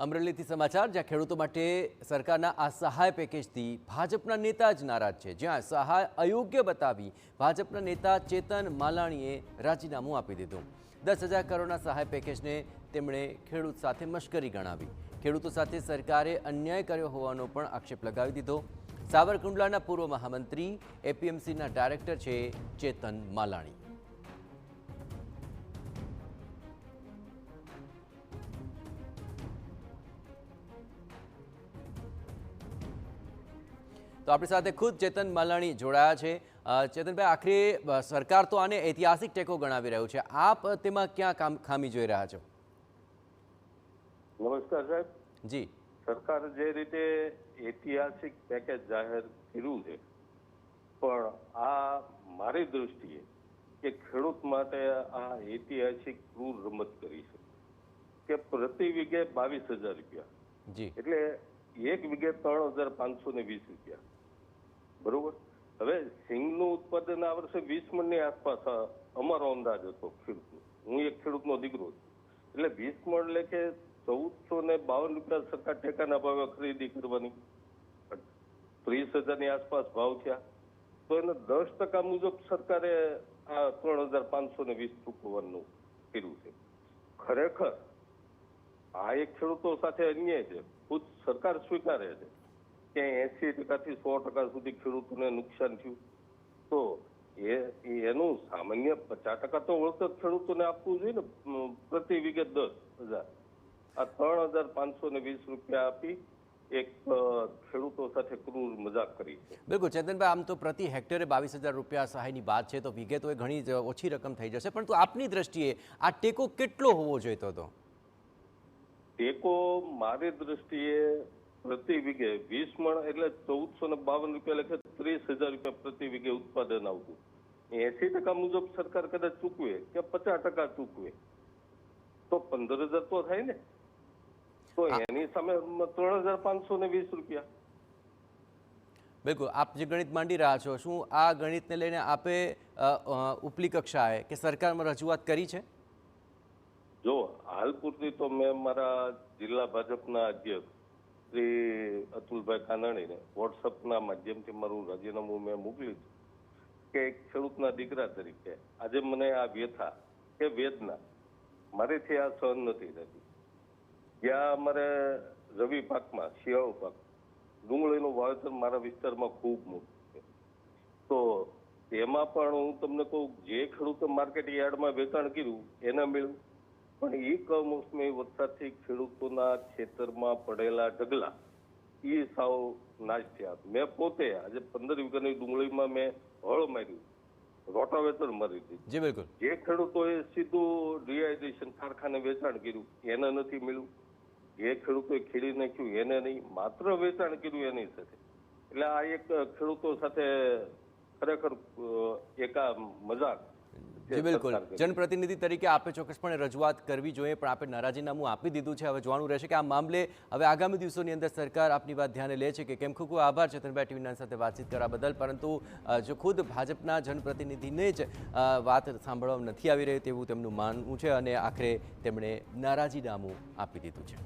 અમરેલીથી સમાચાર જ્યાં ખેડૂતો માટે સરકારના આ સહાય પેકેજથી ભાજપના નેતા જ નારાજ છે। જ્યાં સહાય અયોગ્ય બતાવી ભાજપના નેતા ચેતન માલાણીએ રાજીનામું આપી દીધું। 10,000 કરોડના સહાય પેકેજને તેમણે ખેડૂત સાથે મશ્કરી ગણાવી। ખેડૂતો સાથે સરકારે અન્યાય કર્યો હોવાનો પણ આક્ષેપ લગાવી દીધો। સાવરકુંડલાના પૂર્વ મહામંત્રી એપીએમસીના ડાયરેક્ટર છે ચેતન માલાણી। तो अपनी साथ खुद चेतन मालाणी जोड़ाया है। चेतन भाई, आखिर सरकार तो आने ऐतिहासिक टेको गणावी रह्यो छे, आप तेमां क्या खामी जोई रह्या छो? नमस्कार साहब जी। सरकार जे रीते ऐतिहासिक पैकेज जाहिर कर्युं छे, पण आ मारी दृष्टिए के खेडूत माटे आ ऐतिहासिक क्रूर रमत करी छे के प्रति वीघे 22,000 रुपया जी, એટલે એક વીઘે 3,520 રૂપિયા। બરોબર। હવે સિંગનું ઉત્પાદન આ વર્ષે 20 મણની આસપાસ અમારો અંદાજ હતો ખેડૂતનો। હું એક ખેડૂતનો દીકરો છું, એટલે 20 મણ લેખે 1,452 રૂપિયા સરકાર ટેકાના ભાવે ખરીદી કરવાની, 30,000ની આસપાસ ભાવ થયા, તો એને 10% મુજબ સરકારે આ 3,520 ચૂકવવાનું કર્યું છે। ખરેખર આ એક ખેડૂતો સાથે અન્યાય છે। ખુદ સરકાર સ્વીકારે છે કે 80%થી 100% સુધી ખેડૂતોને નુકસાન થયું, તો એનું સામાન્ય 50% તો વળતર ખેડૂતોને આપવું જોઈએ ને, પ્રતિ વીઘે 10,000। આ 3,520 રૂપિયા આપી એક ખેડૂતો સાથે ક્રૂર મજાક કરી છે। बिल्कुल चेतनभाई, आम तो प्रति हेक्टरे 22,000 રૂપિયા સહાયની વાત છે, તો વીઘે તો એ ઘણી જ ઓછી રકમ થઈ જશે, પરંતુ આપની દ્રષ્ટિએ આ ટેકો કેટલો હોવો જોઈતો હતો? ટેકો મારી દ્રષ્ટિએ પ્રતિ વીઘે 20 મણ એટલે 1,452 રૂપિયા લેખે 30,000 રૂપિયા પ્રતિ વીઘે ઉત્પાદન આવતું। 80% મુજબ સરકાર કદાચ ચૂકવે કે 50% ચૂકવે તો 15,000 તો થાય ને, તો એની સામે 3,520 રૂપિયા। બિલકુલ, આપ જે ગણિત માંડી રહ્યા છો, શું આ ગણિતને લઈને આપે ઉપલી કક્ષાએ કે સરકારમાં રજૂઆત કરી છે? જો હાલ પૂરતી તો મેં મારા જિલ્લા ભાજપના અધ્યક્ષ શ્રી અતુલભાઈ કાનાણીને વોટ્સઅપના માધ્યમથી મારું રાજીનામું મેં મોકલ્યું છે કે એક ખેડૂતના દીકરા તરીકે આજે મને આ વ્યથા કે વેદના મારીથી આ સહન નથી થતી। જ્યાં અમારે રવિ પાકમાં, શિયાળુ પાક, ડુંગળીનું વાવેતર મારા વિસ્તારમાં ખૂબ મોટું છે, તો એમાં પણ હું તમને કહું, જે ખેડૂતો માર્કેટ યાર્ડમાં વેચાણ કર્યું એને મળ્યું, પણ એ કમોસમી વરસાદથી ખેડૂતોના ખેતરમાં પડેલા ઢગલા એ સાવ નાશ થયા। મેં પોતે આજે 15 વીઘાની ડુંગળીમાં મેં હળ માર્યું, રોટાવેટર મારી દીધું। જી બિલકુલ। જે ખેડૂતોએ સીધું ડિહાઇડ્રેશન કારખાને વેચાણ કર્યું એને નથી મળ્યું, જે ખેડૂતોએ ખેડી નાખ્યું એને નહીં, માત્ર વેચાણ કર્યું એની સાથે। એટલે આ એક ખેડૂતો સાથે ખરેખર એક આ મજાક। જી બિલકુલ, જનપ્રતિનિધિ તરીકે આપે ચોક્કસપણે રજૂઆત કરવી જોઈએ, પણ આપે નારાજીનામું આપી દીધું છે। હવે જોવાનું રહેશે કે આ મામલે હવે આગામી દિવસોની અંદર સરકાર આપની વાત ધ્યાને લે છે કે કેમ। ખૂબ ખૂબ આભાર ચેતનભાઈ ટીવી9 સાથે વાતચીત કરવા બદલ, પરંતુ જો ખુદ ભાજપના જનપ્રતિનિધિને જ વાત સાંભળવા નથી આવી રહી તેવું તેમનું માનવું છે, અને આખરે તેમણે નારાજીનામું આપી દીધું છે।